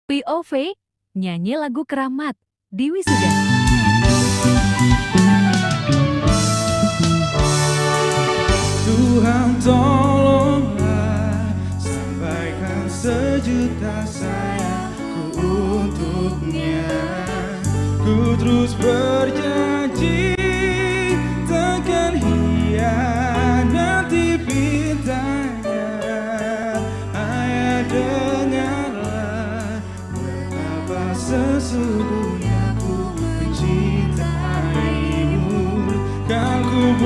POV, nyanyi lagu Keramat di wisuda. Tuhan tolonglah, sampaikan sejuta sayangku untuknya. Ku terus berjanji takkan hianati pintanya. Ayah dengarlah betapa sesungguhnya ku mencintaimu. Kan ku